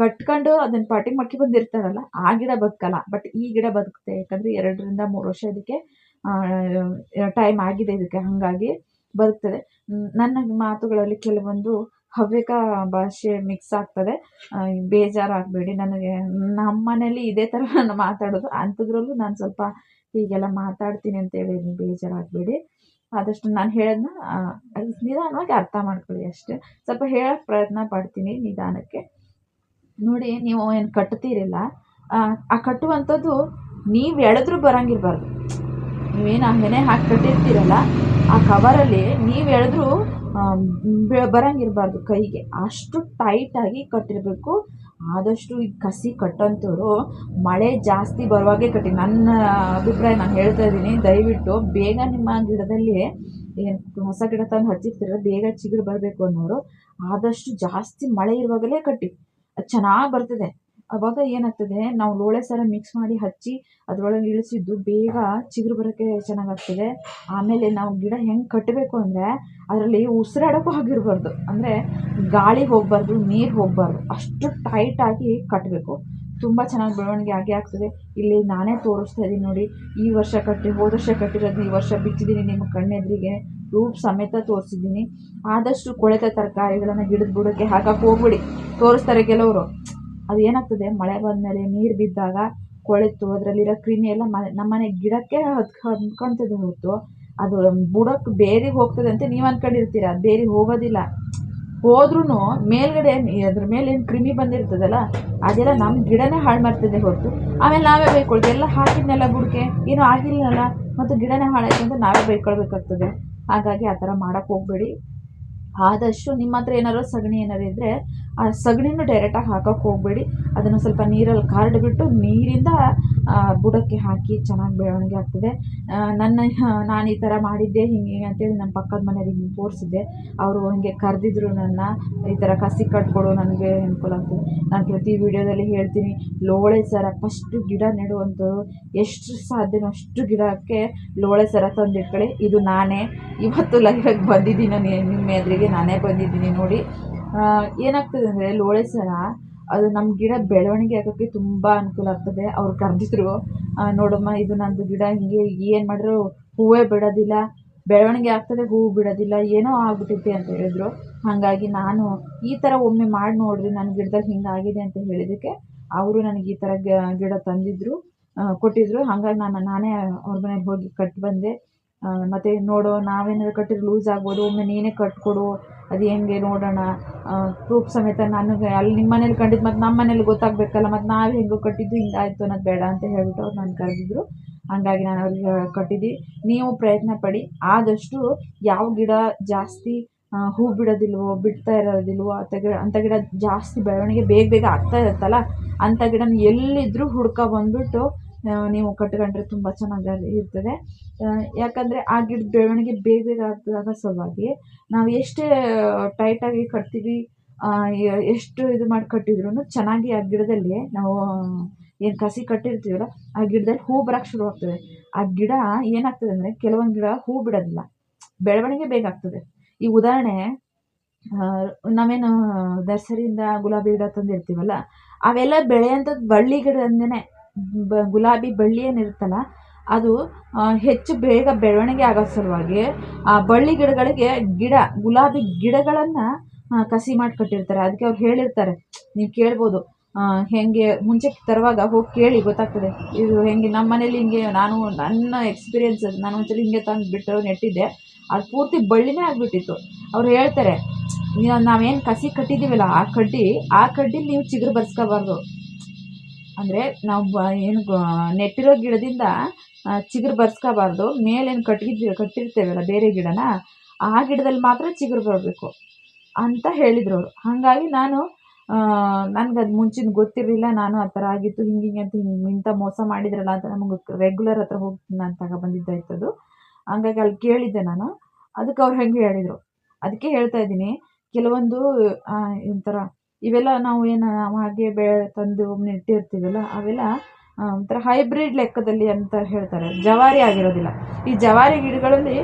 ಕಟ್ಕೊಂಡು ಅದನ್ನು ಪಾಟಿಗೆ ಮಾಡ್ಕೊಂಡು ಬಂದಿರ್ತಾರಲ್ಲ, ಆ ಗಿಡ ಬದುಕಲ್ಲ. ಬಟ್ ಈ ಗಿಡ ಬದುಕುತ್ತೆ. ಯಾಕಂದರೆ 2 ರಿಂದ 3 ವರ್ಷ ಇದಕ್ಕೆ ಟೈಮ್ ಆಗಿದೆ ಇದಕ್ಕೆ, ಹಾಗಾಗಿ ಬದುಕ್ತದೆ. ನನ್ನ ಮಾತುಗಳಲ್ಲಿ ಕೆಲವೊಂದು ಹವ್ಯಕ ಭಾಷೆ ಮಿಕ್ಸ್ ಆಗ್ತದೆ. ಬೇಜಾರಾಗಬೇಡಿ. ನನಗೆ ನಮ್ಮ ಮನೇಲಿ ಇದೇ ಥರ ನಾನು ಮಾತಾಡೋದು. ಅಂಥದ್ರಲ್ಲೂ ನಾನು ಸ್ವಲ್ಪ ಹೀಗೆಲ್ಲ ಮಾತಾಡ್ತೀನಿ ಅಂತೇಳಿ ನೀವು ಬೇಜಾರಾಗಬೇಡಿ. ಆದಷ್ಟು ನಾನು ಹೇಳೋದನ್ನ ನಿಧಾನವಾಗಿ ಅರ್ಥ ಮಾಡ್ಕೊಳ್ಳಿ ಅಷ್ಟೇ. ಸ್ವಲ್ಪ ಹೇಳೋಕ್ಕೆ ಪ್ರಯತ್ನ ಪಡ್ತೀನಿ ನಿಧಾನಕ್ಕೆ. ನೋಡಿ, ನೀವು ಏನು ಕಟ್ತೀರಿಲ್ಲ, ಆ ಕಟ್ಟುವಂಥದ್ದು ನೀವು ಎಳೆದ್ರೂ ಬರಂಗಿರಬಾರ್ದು. ನೀವೇನು ಆ ಹೆನೆ ಹಾಕಿ ಕಟ್ಟಿರ್ತೀರಲ್ಲ, ಆ ಕವರಲ್ಲಿ ನೀವು ಎಳೆದ್ರೂ ಬರಂಗಿರಬಾರ್ದು ಕೈಗೆ. ಅಷ್ಟು ಟೈಟಾಗಿ ಕಟ್ಟಿರಬೇಕು. ಆದಷ್ಟು ಈ ಕಸಿ ಕಟ್ಟೋಂಥವ್ರು ಮಳೆ ಜಾಸ್ತಿ ಬರುವಾಗೆ ಕಟ್ಟಿ. ನನ್ನ ಅಭಿಪ್ರಾಯ ನಾನು ಹೇಳ್ತಾ ಇದ್ದೀನಿ. ದಯವಿಟ್ಟು ಬೇಗ ನಿಮ್ಮ ಗಿಡದಲ್ಲಿ ಏನು ಹೊಸ ಗಿಡ ತಂದು ಹಚ್ಚಿರ್ತೀರ, ಬೇಗ ಚಿಗುರು ಬರಬೇಕು ಅನ್ನೋರು ಆದಷ್ಟು ಜಾಸ್ತಿ ಮಳೆ ಇರುವಾಗಲೇ ಕಟ್ಟಿ. ಅದು ಚೆನ್ನಾಗಿ ಬರ್ತದೆ. ಆವಾಗ ಏನಾಗ್ತದೆ, ನಾವು ಲೋಳೆ ಸರ ಮಿಕ್ಸ್ ಮಾಡಿ ಹಚ್ಚಿ ಅದರೊಳಗೆ ಇಳಿಸಿದ್ದು ಬೇಗ ಚಿಗುರು ಬರೋಕ್ಕೆ ಚೆನ್ನಾಗಾಗ್ತದೆ. ಆಮೇಲೆ ನಾವು ಗಿಡ ಹೆಂಗೆ ಕಟ್ಟಬೇಕು ಅಂದರೆ ಅದರಲ್ಲಿ ಉಸಿರಾಡೋಕ್ಕೂ ಆಗಿರಬಾರ್ದು. ಅಂದರೆ ಗಾಳಿ ಹೋಗಬಾರ್ದು, ನೀರು ಹೋಗಬಾರ್ದು, ಅಷ್ಟು ಟೈಟಾಗಿ ಕಟ್ಟಬೇಕು. ತುಂಬ ಚೆನ್ನಾಗಿ ಬೆಳವಣಿಗೆ ಆಗೇ ಆಗ್ತದೆ. ಇಲ್ಲಿ ನಾನೇ ತೋರಿಸ್ತಾ ಇದ್ದೀನಿ ನೋಡಿ. ಈ ವರ್ಷ ಹೋದ ವರ್ಷ ಕಟ್ಟಿರೋದು ಈ ವರ್ಷ ಬಿಚ್ಚಿದ್ದೀನಿ. ನಿಮ್ಮ ಕಣ್ಣೆದುರಿಗೆ ರೂಪ್ ಸಮೇತ ತೋರಿಸಿದ್ದೀನಿ. ಆದಷ್ಟು ಕೊಳೆತ ತರಕಾರಿಗಳನ್ನು ಗಿಡದ ಬುಡಕ್ಕೆ ಹಾಕಕ್ಕೆ ಹೋಗ್ಬಿಡಿ. ತೋರಿಸ್ತಾರೆ ಕೆಲವರು. ಅದು ಏನಾಗ್ತದೆ, ಮಳೆ ಬಂದಮೇಲೆ ನೀರು ಬಿದ್ದಾಗ ಕೊಳೆತು ಅದರಲ್ಲಿರೋ ಕ್ರಿಮಿ ಎಲ್ಲ ನಮ್ಮನೆ ಗಿಡಕ್ಕೆ ಹತ್ಕೊಳ್ತದೆ ಹೊರತು ಅದು ಬುಡಕ್ಕೆ ಬೇರಿಗೆ ಹೋಗ್ತದೆ ಅಂತ ನೀವು ಅಂದ್ಕೊಂಡಿರ್ತೀರ. ಅದು ಬೇರಿಗೆ ಹೋಗೋದಿಲ್ಲ. ಹೋದ್ರೂ ಮೇಲ್ಗಡೆ ಅದ್ರ ಮೇಲೆ ಏನು ಕ್ರಿಮಿ ಬಂದಿರ್ತದಲ್ಲ, ಅದೆಲ್ಲ ನಮ್ಮ ಗಿಡನೇ ಹಾಳು ಮಾಡ್ತದೆ ಹೊರತು ಆಮೇಲೆ ನಾವೇ ಬೈಕೊಳ್ತೀವಿ. ಎಲ್ಲ ಹಾಕಿದ್ನೆಲ್ಲ ಬುಡಕ್ಕೆ ಏನೂ ಆಗಿಲ್ಲಲ್ಲ ಮತ್ತು ಗಿಡನೇ ಹಾಳಾಯ್ತು ಅಂತ ನಾವೇ ಬೈಕೊಳ್ಬೇಕಾಗ್ತದೆ. ಹಾಗಾಗಿ ಆ ಥರ ಮಾಡೋಕ್ಕೆ ಹೋಗಬೇಡಿ. ಆದಷ್ಟು ನಿಮ್ಮ ಹತ್ರ ಏನಾದ್ರು ಸಗಣಿ ಏನಾರು ಇದ್ದರೆ ಆ ಸಗಣಿನೂ ಡೈರೆಕ್ಟಾಗಿ ಹಾಕೋಕ್ಕೆ ಹೋಗಬೇಡಿ. ಅದನ್ನು ಸ್ವಲ್ಪ ನೀರಲ್ಲಿ ಕರಡ್ಬಿಟ್ಟು ನೀರಿಂದ ಬುಡಕ್ಕೆ ಹಾಕಿ ಚೆನ್ನಾಗಿ ಬೆಳವಣಿಗೆ ಆಗ್ತದೆ. ನಾನು ಈ ಥರ ಮಾಡಿದ್ದೆ ಹಿಂಗೆ ಅಂತೇಳಿ ನಮ್ಮ ಪಕ್ಕದ ಮನೆಯವ್ರಿಗೆ ತೋರಿಸಿದ್ದೆ. ಅವರು ಹೀಗೆ ಕರೆದಿದ್ರು ನನ್ನ, ಈ ಥರ ಕಸಿ ಕಟ್ಕೊಡು ನನಗೆ ಅನುಕೂಲ ಆಗ್ತದೆ. ನಾನು ಪ್ರತಿ ವಿಡಿಯೋದಲ್ಲಿ ಹೇಳ್ತೀನಿ, ಲೋಳೆ ಸರ ಫಸ್ಟು ಗಿಡ ನೆಡುವಂಥದ್ದು ಎಷ್ಟು ಸಾಧ್ಯನೋ ಅಷ್ಟು ಗಿಡಕ್ಕೆ ಲೋಳೆ ಸರ ತಂದಿಟ್ಕೊಳ್ಳಿ. ಇದು ನಾನೇ ಇವತ್ತು ಲೈವಾಗಿ ಬಂದಿದ್ದೀನಿ, ನಿಮ್ಮ ಎದುರಿಗೆ ನಾನೇ ಬಂದಿದ್ದೀನಿ ನೋಡಿ. ಏನಾಗ್ತದೆ ಅಂದರೆ ಲೋಳೆ ಸರ ಅದು ನಮ್ಮ ಗಿಡ ಬೆಳವಣಿಗೆ ಆಗೋಕ್ಕೆ ತುಂಬ ಅನುಕೂಲ ಆಗ್ತದೆ. ಅವ್ರು ಕರೆದಿದ್ರು, ನೋಡಮ್ಮ ಇದು ನಂದು ಗಿಡ ಹಿಂಗೆ ಏನು ಮಾಡಿದ್ರು ಹೂವೇ ಬಿಡೋದಿಲ್ಲ, ಬೆಳವಣಿಗೆ ಆಗ್ತದೆ ಹೂವು ಬಿಡೋದಿಲ್ಲ, ಏನೋ ಆಗ್ಬಿಟ್ಟೈತೆ ಅಂತ ಹೇಳಿದ್ರು. ಹಾಗಾಗಿ ನಾನು ಈ ಥರ ಒಮ್ಮೆ ಮಾಡಿ ನೋಡ್ರಿ ನನ್ನ ಗಿಡದಲ್ಲಿ ಹಿಂಗಾಗಿದೆ ಅಂತ ಹೇಳಿದ್ದಕ್ಕೆ ಅವರು ನನಗೆ ಈ ಥರ ಗಿಡ ತಂದಿದ್ದರು, ಕೊಟ್ಟಿದ್ದರು. ಹಾಗಾಗಿ ನಾನೇ ಅವ್ರ ಮನೆಗೆ ಹೋಗಿ ಕಟ್ಟಿ ಬಂದೆ. ಮತ್ತು ನೋಡು, ನಾವೇನಾದ್ರು ಕಟ್ಟಿದ್ರೆ ಲೂಸ್ ಆಗ್ಬೋದು, ಒಮ್ಮೆ ನೀನೇ ಕಟ್ಕೊಡು, ಅದು ಹೆಂಗೆ ನೋಡೋಣ, ಪ್ರೂಫ್ ಸಮೇತ. ನನಗೆ ಅಲ್ಲಿ ನಿಮ್ಮ ಮನೇಲಿ ಕಂಡಿದ್ದು ಮತ್ತು ನಮ್ಮ ಮನೇಲಿ ಗೊತ್ತಾಗಬೇಕಲ್ಲ, ಮತ್ತು ನಾವು ಹೆಂಗೋ ಕಟ್ಟಿದ್ದು ಹಿಂಗಾಯಿತು ಅನ್ನೋದು ಬೇಡ ಅಂತ ಹೇಳ್ಬಿಟ್ಟು ಅವ್ರು ನಾನು ಕರೆದಿದ್ರು. ಹಾಗಾಗಿ ನಾನು ಅವ್ರಿಗೆ ಕಟ್ಟಿದ್ದು. ನೀವು ಪ್ರಯತ್ನ ಪಡಿ. ಆದಷ್ಟು ಯಾವ ಗಿಡ ಜಾಸ್ತಿ ಹೂ ಬಿಡೋದಿಲ್ವೋ, ಬಿಡ್ತಾ ಇರೋದಿಲ್ವೋ ಅಂಥ ಗಿಡ ಜಾಸ್ತಿ ಬೆಳವಣಿಗೆ ಬೇಗ ಆಗ್ತಾ ಇರುತ್ತಲ್ಲ, ಅಂಥ ಗಿಡನ ಎಲ್ಲಿದ್ದರೂ ಬಂದುಬಿಟ್ಟು ನೀವು ಕಟ್ಕೊಂಡ್ರೆ ತುಂಬ ಚೆನ್ನಾಗಿ ಇರ್ತದೆ. ಯಾಕಂದರೆ ಆ ಗಿಡದ ಬೆಳವಣಿಗೆ ಬೇಗ ಆಗೋ ಸಲುವಾಗಿ ನಾವು ಎಷ್ಟೇ ಟೈಟಾಗಿ ಕಟ್ತೀವಿ, ಎಷ್ಟು ಇದು ಮಾಡಿ ಕಟ್ಟಿದ್ರೂ ಚೆನ್ನಾಗಿ ಆ ಗಿಡದಲ್ಲಿ ನಾವು ಏನು ಕಸಿ ಕಟ್ಟಿರ್ತೀವಲ್ಲ ಆ ಗಿಡದಲ್ಲಿ ಹೂ ಬರೋಕ್ಕೆ ಶುರುವಾಗ್ತದೆ. ಆ ಗಿಡ ಏನಾಗ್ತದೆ ಅಂದರೆ ಕೆಲವೊಂದು ಗಿಡ ಹೂ ಬಿಡೋದಿಲ್ಲ, ಬೆಳವಣಿಗೆ ಬೇಗ ಆಗ್ತದೆ. ಈ ಉದಾಹರಣೆ, ನಾವೇನು ನರ್ಸರಿಯಿಂದ ಗುಲಾಬಿ ಗಿಡ ತಂದಿರ್ತೀವಲ್ಲ, ಅವೆಲ್ಲ ಬೆಳೆಯೋಂಥದ್ದು ಬಳ್ಳಿ ಗಿಡದಿಂದನೇ. ಗುಲಾಬಿ ಬಳ್ಳಿ ಏನಿರುತ್ತಲ್ಲ ಅದು ಹೆಚ್ಚು ಬೇಗ ಬೆಳವಣಿಗೆ ಆಗೋ ಸಲುವಾಗಿ ಆ ಬಳ್ಳಿ ಗಿಡಗಳಿಗೆ ಗುಲಾಬಿ ಗಿಡಗಳನ್ನು ಕಸಿ ಮಾಡಿ ಕಟ್ಟಿರ್ತಾರೆ. ಅದಕ್ಕೆ ಅವ್ರು ಹೇಳಿರ್ತಾರೆ, ನೀವು ಕೇಳ್ಬೋದು, ಹೇಗೆ ಮುಂಚೆ ತರುವಾಗ ಹೋಗಿ ಕೇಳಿ ಗೊತ್ತಾಗ್ತದೆ. ಇದು ಹೆಂಗೆ ನಮ್ಮ ಮನೇಲಿ ಹಿಂಗೆ ನನ್ನ ಎಕ್ಸ್ಪೀರಿಯೆನ್ಸ್, ನಾನು ಒಂದ್ಸಲ ಹಿಂಗೆ ತಂದುಬಿಟ್ಟು ನೆಟ್ಟಿದ್ದೆ, ಅದು ಪೂರ್ತಿ ಬಳ್ಳಿನೇ ಆಗಿಬಿಟ್ಟಿತ್ತು. ಅವ್ರು ಹೇಳ್ತಾರೆ, ನಾವೇನು ಕಸಿ ಕಟ್ಟಿದ್ದೀವಲ್ಲ ಆ ಕಡ್ಡಿಲಿ ನೀವು ಚಿಗುರು ಬರ್ಸ್ಕೋಬಾರ್ದು. ಅಂದರೆ ನಾವು ನೆಟ್ಟಿರೋ ಗಿಡದಿಂದ ಚಿಗುರು ಬರ್ಸ್ಕೋಬಾರ್ದು. ಮೇಲೇನು ಕಟ್ಟಿರ್ತೇವಲ್ಲ ಬೇರೆ ಗಿಡನ, ಆ ಗಿಡದಲ್ಲಿ ಮಾತ್ರ ಚಿಗುರು ಬರಬೇಕು ಅಂತ ಹೇಳಿದ್ರು ಅವರು. ಹಾಗಾಗಿ ನನಗೆ ಅದು ಮುಂಚಿನ ಗೊತ್ತಿರಲಿಲ್ಲ. ನಾನು ಆ ಥರ ಆಗಿತ್ತು, ಹಿಂಗೆ ಅಂತ ಇಂಥ ಮೋಸ ಮಾಡಿದ್ರಲ್ಲ ಅಂತ ನಮಗೆ ರೆಗ್ಯುಲರ್ ಹತ್ರ ಹೋಗಿ ನಾನು ತಗೊಬಂದಿದ್ದಾಯ್ತದು. ಹಂಗಾಗಿ ಅಲ್ಲಿ ಕೇಳಿದ್ದೆ ನಾನು. ಅದಕ್ಕೆ ಅವ್ರು ಹೆಂಗೆ ಹೇಳಿದರು, ಅದಕ್ಕೆ ಹೇಳ್ತಾ ಇದ್ದೀನಿ. ಕೆಲವೊಂದು ಒಂಥರ ಇವೆಲ್ಲ ನಾವು ಹಾಗೆ ತಂದು ನೆಟ್ಟಿರ್ತೀವಲ್ಲ, ಅವೆಲ್ಲ ಒಂಥರ ಹೈಬ್ರಿಡ್ ಲೆಕ್ಕದಲ್ಲಿ ಅಂತ ಹೇಳ್ತಾರೆ, ಜವಾರಿ ಆಗಿರೋದಿಲ್ಲ. ಈ ಜವಾರಿ ಗಿಡಗಳಲ್ಲಿ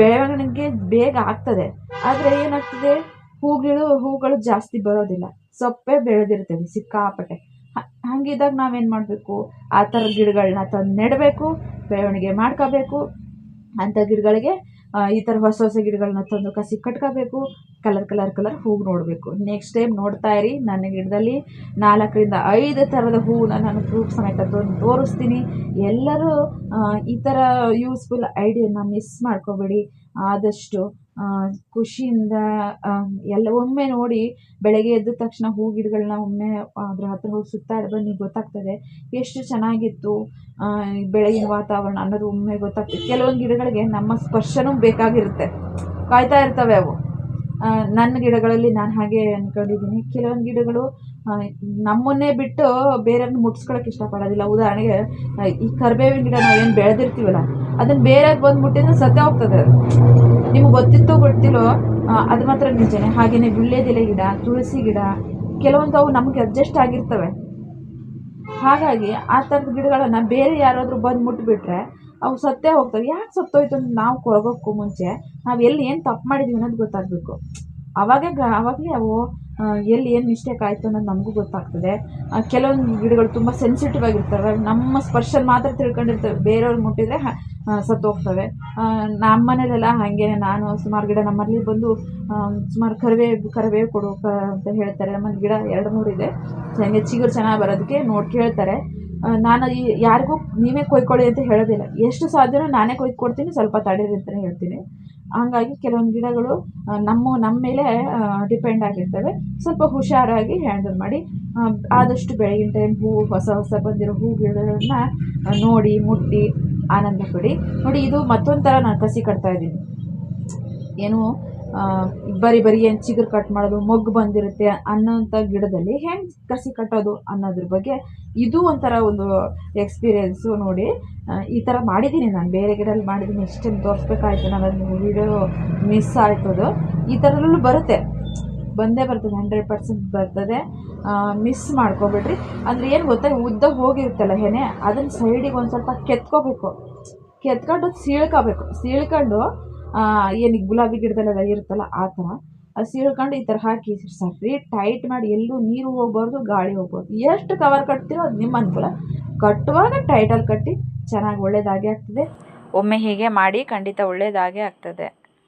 ಬೆಳವಣಿಗೆ ಬೇಗ ಆಗ್ತದೆ, ಆದರೆ ಏನಾಗ್ತದೆ, ಹೂಗಳು ಜಾಸ್ತಿ ಬರೋದಿಲ್ಲ, ಸೊಪ್ಪೆ ಬೆಳೆದಿರ್ತೇವೆ ಸಿಕ್ಕಾಪಟ್ಟೆ. ಹಂಗಿದ್ದಾಗ ನಾವೇನು ಮಾಡಬೇಕು, ಆ ಥರ ಗಿಡಗಳನ್ನ ತಂದು ನೆಡಬೇಕು, ಬೆಳವಣಿಗೆ ಮಾಡ್ಕೋಬೇಕು. ಅಂಥ ಗಿಡಗಳಿಗೆ ಈ ಥರ ಹೊಸ ಗಿಡಗಳನ್ನ ತಂದು ಕಸಿ ಕಟ್ಕೋಬೇಕು, ಕಲರ್ ಹೂವು ನೋಡಬೇಕು. ನೆಕ್ಸ್ಟ್ ಟೈಮ್ ನೋಡ್ತಾ ಇರಿ, ನನ್ನ ಗಿಡದಲ್ಲಿ 4ರಿಂದ 5 ಥರದ ಹೂವನ್ನ ನಾನು ಪ್ರೂಫ್ ಸಮೇತ ತೋರಿಸ್ತೀನಿ. ಎಲ್ಲರೂ ಈ ಥರ ಯೂಸ್ಫುಲ್ ಐಡಿಯಾನ ಮಿಸ್ ಮಾಡ್ಕೋಬೇಡಿ. ಆದಷ್ಟು ಖುಷಿಯಿಂದ ಒಮ್ಮೆ ನೋಡಿ, ಬೆಳಗ್ಗೆ ಎದ್ದ ತಕ್ಷಣ ಹೂ ಗಿಡಗಳನ್ನ ಒಮ್ಮೆ ಅದ್ರ ಹತ್ರ ಹೋಗಿ ಸುತ್ತಾಡಿ ಬನ್ನಿ, ಗೊತ್ತಾಗ್ತದೆ ಎಷ್ಟು ಚೆನ್ನಾಗಿತ್ತು ಬೆಳಗಿನ ವಾತಾವರಣ ಅನ್ನೋದು ಒಮ್ಮೆ ಗೊತ್ತಾಗ್ತದೆ. ಕೆಲವೊಂದು ಗಿಡಗಳಿಗೆ ನಮ್ಮ ಸ್ಪರ್ಶನೂ ಬೇಕಾಗಿರುತ್ತೆ, ಕಾಯ್ತಾ ಇರ್ತವೆ ಅವು. ನನ್ನ ಗಿಡಗಳಲ್ಲಿ ನಾನು ಹಾಗೆ ಅಂದ್ಕೊಂಡಿದ್ದೀನಿ. ಕೆಲವೊಂದು ಗಿಡಗಳು ನಮ್ಮನ್ನೇ ಬಿಟ್ಟು ಬೇರೆಯವ್ರನ್ನ ಮುಟ್ಸ್ಕೊಳಕ್ಕೆ ಇಷ್ಟಪಡೋದಿಲ್ಲ. ಉದಾಹರಣೆಗೆ ಈ ಕರಿಬೇವಿನ ಗಿಡ ನಾವೇನು ಬೆಳೆದಿರ್ತೀವಲ್ಲ, ಅದನ್ನು ಬೇರೆಯವ್ರು ಬಂದು ಮುಟ್ಟಿದ್ರೆ ಸತ್ತೇ ಹೋಗ್ತದೆ. ಅದು ನಿಮ್ಗೆ ಗೊತ್ತಿಲ್ಲೋ ಅದು ಮಾತ್ರ ನಿಜನೇ. ಹಾಗೆಯೇ ವೀಳ್ಯದೆಲೆ ಗಿಡ, ತುಳಸಿ ಗಿಡ, ಕೆಲವೊಂದು ಅವು ನಮಗೆ ಅಡ್ಜಸ್ಟ್ ಆಗಿರ್ತವೆ. ಹಾಗಾಗಿ ಆ ಥರದ ಗಿಡಗಳನ್ನು ಬೇರೆ ಯಾರಾದರೂ ಬಂದು ಮುಟ್ಟಿಬಿಟ್ರೆ ಅವು ಸತ್ತೇ ಹೋಗ್ತವೆ. ಯಾಕೆ ಸತ್ತೋಯ್ತು ಅಂತ ನಾವು ಕೊರಗೋಕ್ಕೂ ಮುಂಚೆ ನಾವು ಎಲ್ಲಿ ಏನು ತಪ್ಪು ಮಾಡಿದ್ದೀವಿ ಅನ್ನೋದು ಗೊತ್ತಾಗಬೇಕು. ಆವಾಗಲೇ ಅವು ಎಲ್ಲಿ ಏನು ಮಿಸ್ಟೇಕ್ ಆಯಿತು ಅನ್ನೋದು ನಮಗೂ ಗೊತ್ತಾಗ್ತದೆ. ಕೆಲವೊಂದು ಗಿಡಗಳು ತುಂಬ ಸೆನ್ಸಿಟಿವ್ ಆಗಿರ್ತವೆ, ನಮ್ಮ ಸ್ಪರ್ಶ ಮಾತ್ರ ತಿಳ್ಕೊಂಡಿರ್ತವೆ, ಬೇರೆಯವ್ರು ಮುಟ್ಟಿದರೆ ಸತ್ತು ಹೋಗ್ತವೆ. ನಮ್ಮ ಮನೇಲೆಲ್ಲ ಹಾಗೆ, ನಾನು ಸುಮಾರು ಗಿಡ ನಮ್ಮಲ್ಲಿ ಬಂದು ಸುಮಾರು ಕರಿಬೇವು ಕೊಡು ಅಂತ ಹೇಳ್ತಾರೆ. ನಮ್ಮಲ್ಲಿ ಗಿಡ 2-3 ಇದೆ. ಹಾಗೆ ಚಿಗುರು ಚೆನ್ನಾಗಿ ಬರೋದಕ್ಕೆ ಕೇಳ್ತಾರೆ. ನಾನು ಯಾರಿಗೂ ನೀವೇ ಕೊಯ್ಕೊಳ್ಳಿ ಅಂತ ಹೇಳೋದಿಲ್ಲ, ಎಷ್ಟು ಸಾಧ್ಯನೋ ನಾನೇ ಕೊಯ್ಕೊಡ್ತೀನಿ, ಸ್ವಲ್ಪ ತಡೀರಿ ಅಂತಲೇ ಹೇಳ್ತೀನಿ. ಹಾಗಾಗಿ ಕೆಲವೊಂದು ಗಿಡಗಳು ನಮ್ಮ ಮೇಲೆ ಡಿಪೆಂಡ್ ಆಗಿರ್ತವೆ. ಸ್ವಲ್ಪ ಹುಷಾರಾಗಿ ಹ್ಯಾಂಡಲ್ ಮಾಡಿ. ಆದಷ್ಟು ಬೆಳಗಿನ ಟೈಮ್ ಹೊಸ ಬಂದಿರೋ ಹೂ ಗಿಡಗಳನ್ನ ನೋಡಿ ಮುಟ್ಟಿ ಆನಂದ ಪಡಿ. ನೋಡಿ, ಇದು ಮತ್ತೊಂದು ಥರ ನಾನು ಕಸಿ ಕಟ್ತಾ ಇದ್ದೀನಿ. ಏನು ಬರೀ ಏನು ಚಿಗುರು ಕಟ್ ಮಾಡೋದು, ಮೊಗ್ಗು ಬಂದಿರುತ್ತೆ ಅನ್ನೋಂಥ ಗಿಡದಲ್ಲಿ ಹೆಂಗೆ ಕಸಿ ಕಟ್ಟೋದು ಅನ್ನೋದ್ರ ಬಗ್ಗೆ ಇದು ಒಂಥರ ಒಂದು ಎಕ್ಸ್ಪೀರಿಯೆನ್ಸು. ನೋಡಿ, ಈ ಥರ ಮಾಡಿದ್ದೀನಿ ನಾನು, ಬೇರೆ ಗಿಡದಲ್ಲಿ ಮಾಡಿದ್ದೀನಿ. ಇಷ್ಟೊಂದು ತೋರಿಸ್ಬೇಕಾಯ್ತು, ನಾನು ಅದು ವಿಡಿಯೋ ಮಿಸ್ ಆಯ್ತದು. ಈ ಥರದಲ್ಲೂ ಬಂದೇ ಬರ್ತದೆ, 100% ಬರ್ತದೆ. ಮಿಸ್ ಮಾಡ್ಕೊಬೇಡ್ರಿ. ಅಂದರೆ ಏನು ಗೊತ್ತಾ, ಉದ್ದ ಹೋಗಿರುತ್ತಲ್ಲ ಹೆನೆ, ಅದನ್ನು ಸೈಡಿಗೆ ಒಂದು ಸ್ವಲ್ಪ ಕೆತ್ಕೊಂಡು ಸೀಳ್ಕೊಂಡು ಏನು ಗುಲಾಬಿ ಗಿಡದಲ್ಲೆಲ್ಲ ಇರುತ್ತಲ್ಲ ಆ ಥರ ಅದು ಸೀಳ್ಕೊಂಡು ಈ ಥರ ಹಾಕಿ ಸರಿ ಟೈಟ್ ಮಾಡಿ, ಎಲ್ಲೂ ನೀರು ಹೋಗ್ಬಾರ್ದು, ಗಾಳಿ ಹೋಗ್ಬಾರ್ದು. ಎಷ್ಟು ಕವರ್ ಕಟ್ತೀರೋ ಅದು ನಿಮ್ಮ ಅನುಕೂಲ. ಕಟ್ಟುವಾಗ ಟೈಟಲ್ಲಿ ಕಟ್ಟಿ, ಚೆನ್ನಾಗಿ ಒಳ್ಳೆಯದಾಗೇ ಆಗ್ತದೆ. ಒಮ್ಮೆ ಹೀಗೆ ಮಾಡಿ, ಖಂಡಿತ ಒಳ್ಳೆಯದಾಗೇ ಆಗ್ತದೆ.